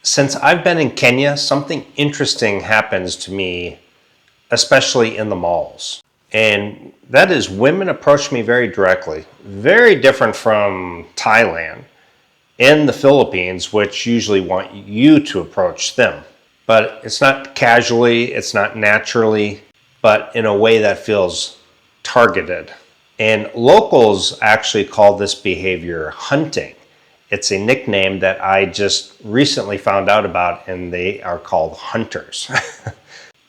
Since I've been in Kenya, something interesting happens to me, especially in the malls. And that is women approach me very directly, very different from Thailand and the Philippines, which usually want you to approach them. But it's not casually, it's not naturally, but in a way that feels targeted. And locals actually call this behavior hunting. It's a nickname that I just recently found out about, and they are called hunters.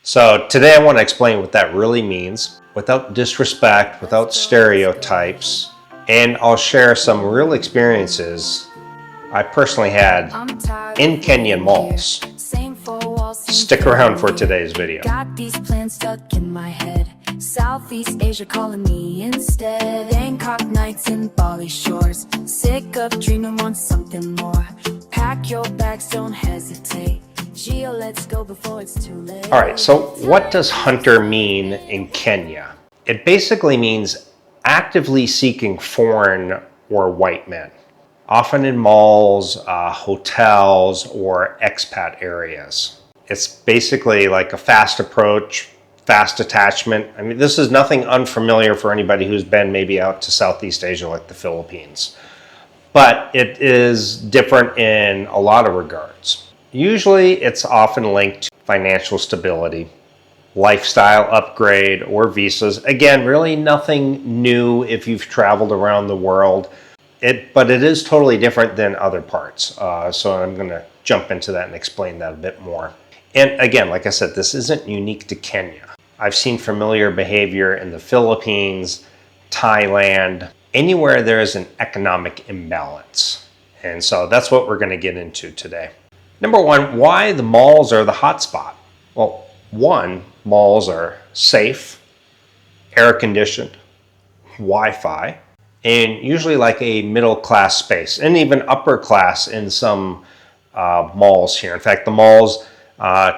So today I want to explain what that really means without disrespect, without stereotypes, and I'll share some real experiences I personally had in Kenyan malls. Stick around for today's video. Got these plans stuck in my head. Southeast Asia calling me instead. Bangkok nights and Bali shores. Sick of dreaming, want something more. Pack your bags, don't hesitate. Gio, let's go before it's too late. All right, so what does hunter mean in Kenya? It basically means actively seeking foreign or white men, often in malls, hotels, or expat areas. It's basically like a fast approach, fast attachment. I mean, this is nothing unfamiliar for anybody who's been maybe out to Southeast Asia like the Philippines. But it is different in a lot of regards. Usually it's often linked to financial stability, lifestyle upgrade, or visas. Again, really nothing new if you've traveled around the world. But it is totally different than other parts. So I'm going to jump into that and explain that a bit more. And again, like I said, this isn't unique to Kenya. I've seen familiar behavior in the Philippines, Thailand, anywhere there is an economic imbalance. And so that's what we're going to get into today. Number one, why the malls are the hotspot? Well, one, malls are safe, air conditioned, Wi-Fi, and usually like a middle class space, and even upper class in some malls here. In fact, the malls,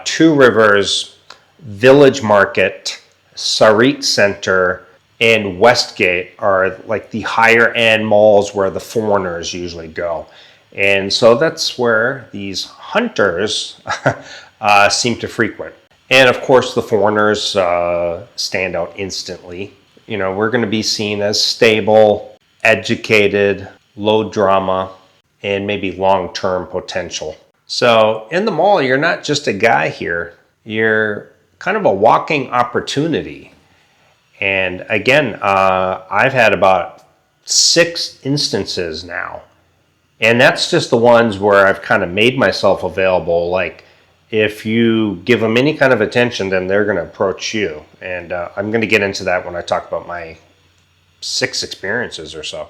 Two Rivers, Village Market, Sarit Center, and Westgate are like the higher end malls where the foreigners usually go. And so that's where these hunters seem to frequent. And of course, the foreigners stand out instantly. You know, we're going to be seen as stable, educated, low drama, and maybe long-term potential. So in the mall, you're not just a guy here. You're kind of a walking opportunity. And again, I've had about 6 instances now. And that's just the ones where I've kind of made myself available. Like if you give them any kind of attention, then they're going to approach you. And I'm going to get into that when I talk about my 6 experiences or so.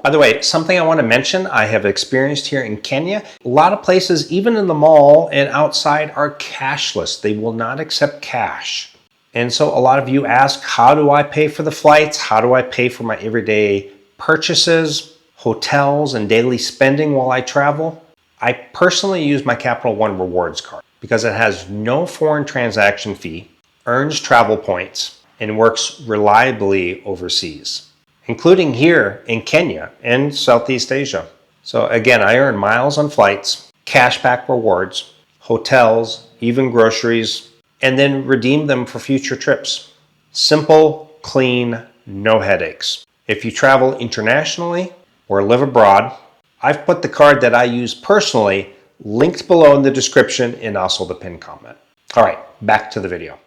By the way, something I want to mention I have experienced here in Kenya. A lot of places, even in the mall and outside, are cashless. They will not accept cash. And so a lot of you ask, how do I pay for the flights? How do I pay for my everyday purchases, hotels, and daily spending while I travel? I personally use my Capital One Rewards card because it has no foreign transaction fee, earns travel points, and works reliably overseas, including here in Kenya and Southeast Asia. So again, I earn miles on flights, cashback rewards, hotels, even groceries, and then redeem them for future trips. Simple, clean, no headaches. If you travel internationally or live abroad, I've put the card that I use personally linked below in the description and also the pinned comment. All right, back to the video.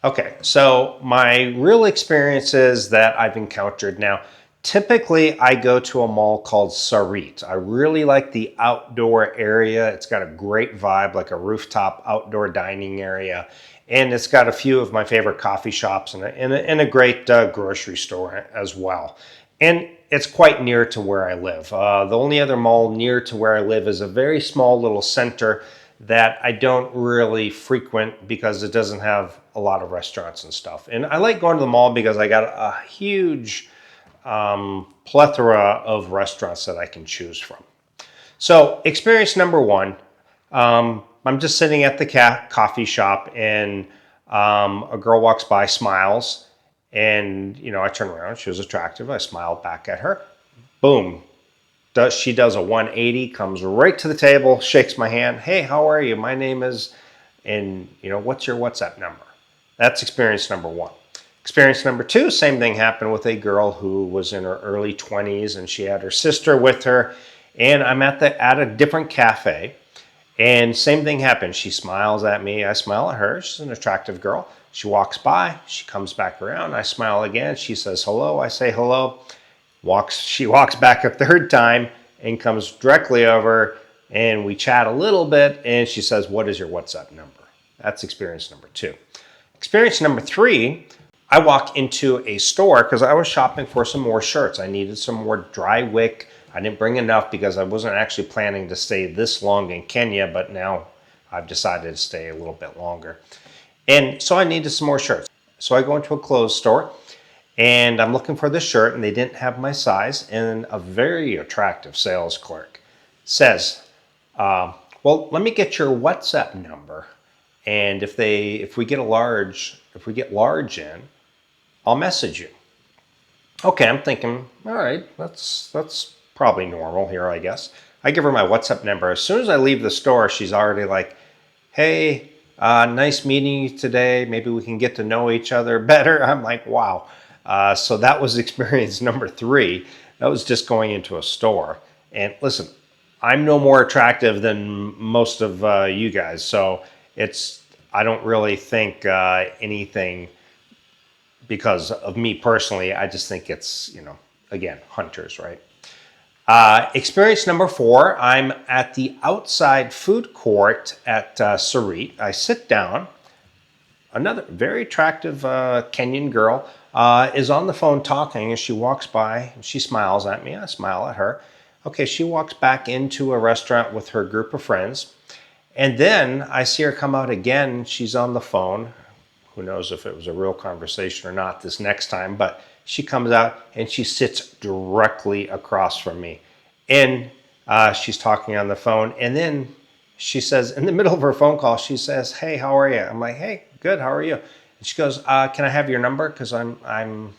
Okay, so my real experiences that I've encountered now, typically I go to a mall called Sarit. I really like the outdoor area. It's got a great vibe, like a rooftop outdoor dining area. And it's got a few of my favorite coffee shops and a great grocery store as well. And it's quite near to where I live. The only other mall near to where I live is a very small little center that I don't really frequent because it doesn't have a lot of restaurants and stuff. And I like going to the mall because I got a huge plethora of restaurants that I can choose from. So experience number one, I'm just sitting at the coffee shop and a girl walks by, smiles, and you know, I turn around, she was attractive, I smiled back at her. Boom, She does a 180, comes right to the table, shakes my hand. Hey, how are you? My name is, and what's your WhatsApp number? That's experience number one. Experience number two, same thing happened with a girl who was in her early 20s and she had her sister with her. And I'm at a different cafe. And same thing happened. She smiles at me. I smile at her. She's an attractive girl. She walks by. She comes back around. I smile again. She says hello. I say hello. She walks back a third time and comes directly over. And we chat a little bit. And she says, what is your WhatsApp number? That's experience number two. Experience number three, I walk into a store because I was shopping for some more shirts. I needed some more dry wick. I didn't bring enough because I wasn't actually planning to stay this long in Kenya, but now I've decided to stay a little bit longer. And so I needed some more shirts. So I go into a clothes store and I'm looking for this shirt and they didn't have my size. And a very attractive sales clerk says, well, let me get your WhatsApp number. And if we get large in, I'll message you. Okay, I'm thinking, all right, that's probably normal here, I guess. I give her my WhatsApp number. As soon as I leave the store, she's already like, hey, nice meeting you today. Maybe we can get to know each other better. I'm like, wow. So that was experience number three. That was just going into a store. And listen, I'm no more attractive than most of you guys. So I don't really think anything because of me personally. I just think it's, again, hunters, right? Experience number four, I'm at the outside food court at Sarit. I sit down. Another very attractive Kenyan girl is on the phone talking as she walks by. And she smiles at me. I smile at her. Okay, she walks back into a restaurant with her group of friends. And then I see her come out again. She's on the phone. Who knows if it was a real conversation or not this next time, but she comes out and she sits directly across from me. And she's talking on the phone. And then she says, in the middle of her phone call, she says, hey, how are you? I'm like, hey, good, how are you? And she goes, can I have your number? Because I'm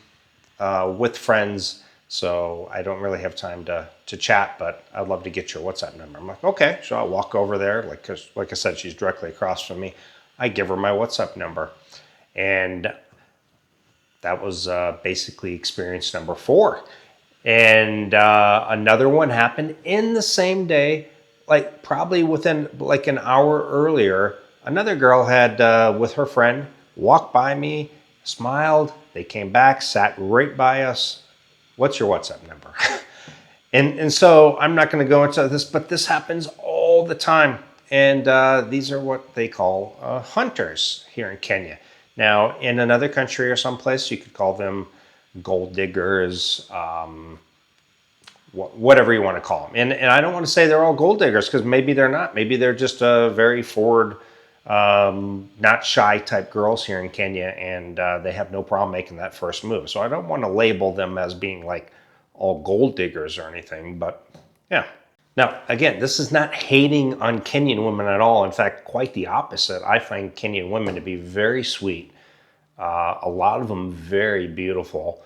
with friends, so I don't really have time to chat, but I'd love to get your WhatsApp number. I'm like, okay. So I walk over there, like I said, she's directly across from me. I give her my WhatsApp number. And that was basically experience number four. And another one happened in the same day, like probably within like an hour earlier. Another girl had, with her friend, walked by me, smiled. They came back, sat right by us. What's your WhatsApp number? and so I'm not going to go into this, but this happens all the time. And these are what they call hunters here in Kenya. Now, in another country or someplace, you could call them gold diggers, whatever you want to call them. And I don't want to say they're all gold diggers because maybe they're not. Maybe they're just very forward, not shy type girls here in Kenya, and they have no problem making that first move. So I don't want to label them as being like all gold diggers or anything, but yeah. Now, again, this is not hating on Kenyan women at all. In fact, quite the opposite. I find Kenyan women to be very sweet. A lot of them very beautiful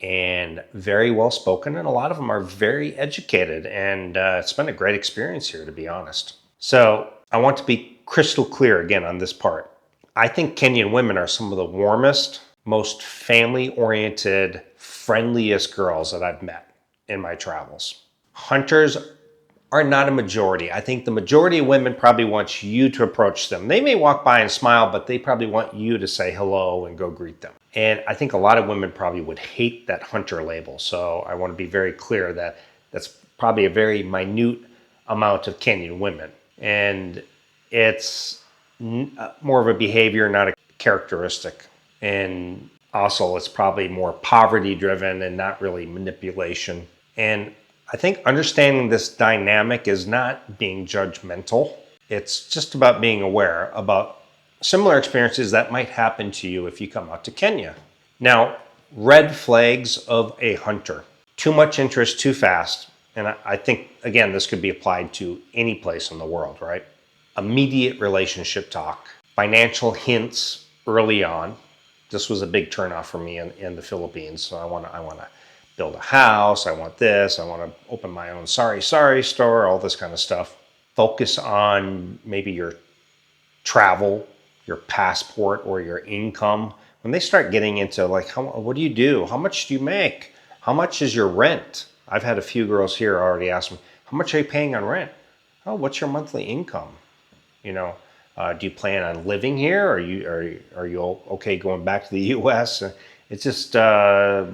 and very well spoken, and a lot of them are very educated. And it's been a great experience here, to be honest. So I want to be crystal clear again on this part. I think Kenyan women are some of the warmest, most family-oriented, friendliest girls that I've met in my travels. Hunters are not a majority. I think the majority of women probably want you to approach them. They may walk by and smile, but they probably want you to say hello and go greet them. And I think a lot of women probably would hate that hunter label. So I want to be very clear that that's probably a very minute amount of Kenyan women. And it's more of a behavior, not a characteristic. And also it's probably more poverty driven and not really manipulation. And I think understanding this dynamic is not being judgmental. It's just about being aware about similar experiences that might happen to you if you come out to Kenya. Now, red flags of a hunter. Too much interest too fast. And I think, again, this could be applied to any place in the world, right? Immediate relationship talk. Financial hints early on. This was a big turnoff for me in the Philippines, so I want to build a house, I want this, I want to open my own sorry store, all this kind of stuff. Focus on maybe your travel, your passport, or your income. When they start getting into like, what do you do? How much do you make? How much is your rent? I've had a few girls here already ask me, how much are you paying on rent? Oh, what's your monthly income? You know, do you plan on living here? Are you okay going back to the U.S.? It's just a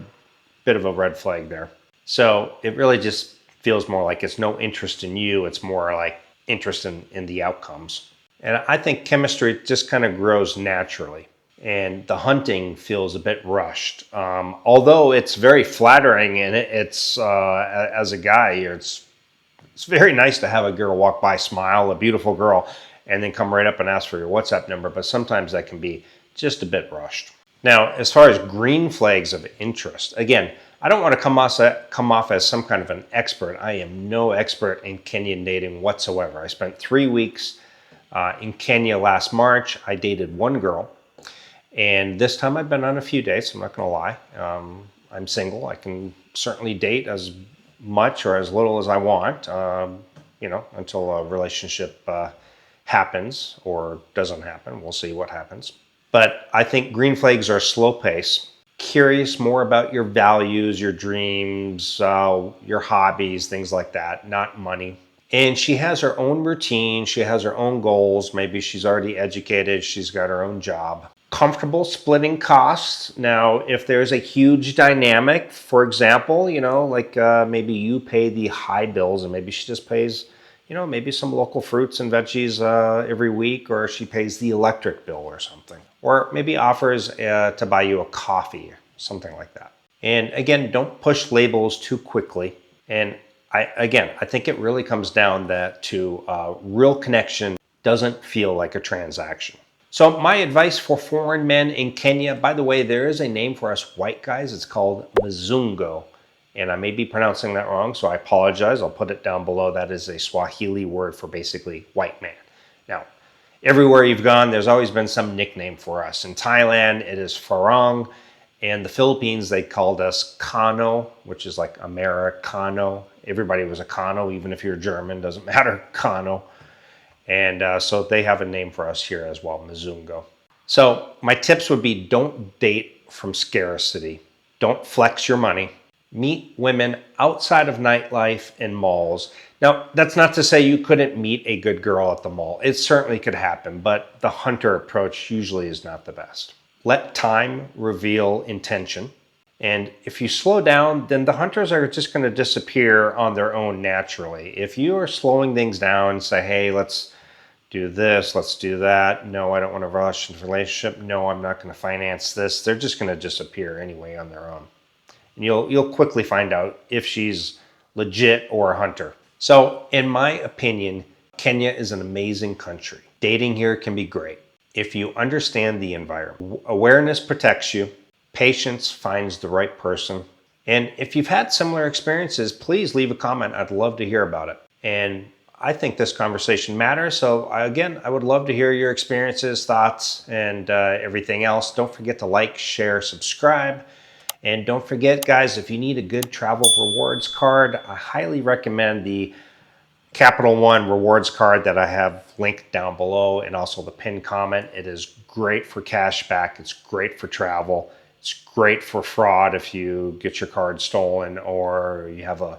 bit of a red flag there. So it really just feels more like it's no interest in you. It's more like interest in the outcomes. And I think chemistry just kind of grows naturally. And the hunting feels a bit rushed. Although it's very flattering, and it's as a guy, it's very nice to have a girl walk by, smile, a beautiful girl, and then come right up and ask for your WhatsApp number. But sometimes that can be just a bit rushed. Now, as far as green flags of interest, again, I don't want to come off as some kind of an expert. I am no expert in Kenyan dating whatsoever. I spent 3 weeks in Kenya last March. I dated one girl. And this time I've been on a few dates, I'm not going to lie. I'm single. I can certainly date as much or as little as I want, you know, until a relationship happens or doesn't happen. We'll see what happens. But I think green flags are slow pace, curious more about your values, your dreams, your hobbies, things like that, not money. And she has her own routine. She has her own goals. Maybe she's already educated. She's got her own job. Comfortable splitting costs. Now, if there's a huge dynamic, for example, you know, like maybe you pay the high bills and maybe she just pays, you know, maybe some local fruits and veggies every week, or she pays the electric bill or something. Or maybe offers to buy you a coffee, something like that. And again, don't push labels too quickly. And I think it really comes down to real connection doesn't feel like a transaction. So my advice for foreign men in Kenya, by the way, there is a name for us white guys. It's called Mzungo. And I may be pronouncing that wrong, so I apologize. I'll put it down below. That is a Swahili word for basically white man. Now, everywhere you've gone, there's always been some nickname for us. In Thailand, it is Farang. In the Philippines, they called us Kano, which is like Americano. Everybody was a Kano, even if you're German, doesn't matter, Kano. And so they have a name for us here as well, Mzungo. So my tips would be don't date from scarcity. Don't flex your money. Meet women outside of nightlife and malls. Now, that's not to say you couldn't meet a good girl at the mall. It certainly could happen, but the hunter approach usually is not the best. Let time reveal intention. And if you slow down, then the hunters are just going to disappear on their own naturally. If you are slowing things down and say, hey, let's do this, let's do that. No, I don't want to rush into a relationship. No, I'm not going to finance this. They're just going to disappear anyway on their own. And you'll quickly find out if she's legit or a hunter. So in my opinion, Kenya is an amazing country. Dating here can be great if you understand the environment. Awareness protects you. Patience finds the right person. And if you've had similar experiences, please leave a comment. I'd love to hear about it. And I think this conversation matters. So again, I would love to hear your experiences, thoughts, and everything else. Don't forget to like, share, subscribe. And don't forget, guys, if you need a good travel rewards card, I highly recommend the Capital One rewards card that I have linked down below, and also the pinned comment. It is great for cash back. It's great for travel. It's great for fraud if you get your card stolen or you have a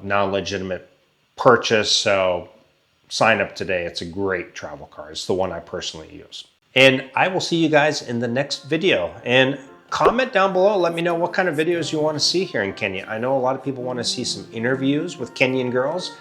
non-legitimate purchase. So sign up today. It's a great travel card. It's the one I personally use. And I will see you guys in the next video. And comment down below. Let me know what kind of videos you want to see here in Kenya. I know a lot of people want to see some interviews with Kenyan girls.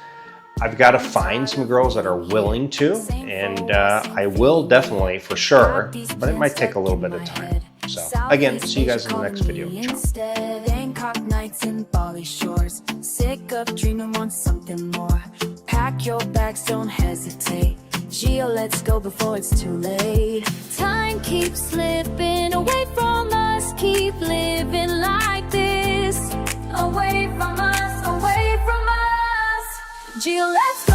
I've got to find some girls that are willing to, and I will definitely, for sure, but it might take a little bit of time. So again, see you guys in the next video. Ciao. Bangkok nights and Bali shores. Sick of dreaming, want something more. Pack your bags, don't hesitate. Gio, let's go before it's too late. Time keeps slipping away from us. Keep living like this. Away from us, away from us. Gio, let's go.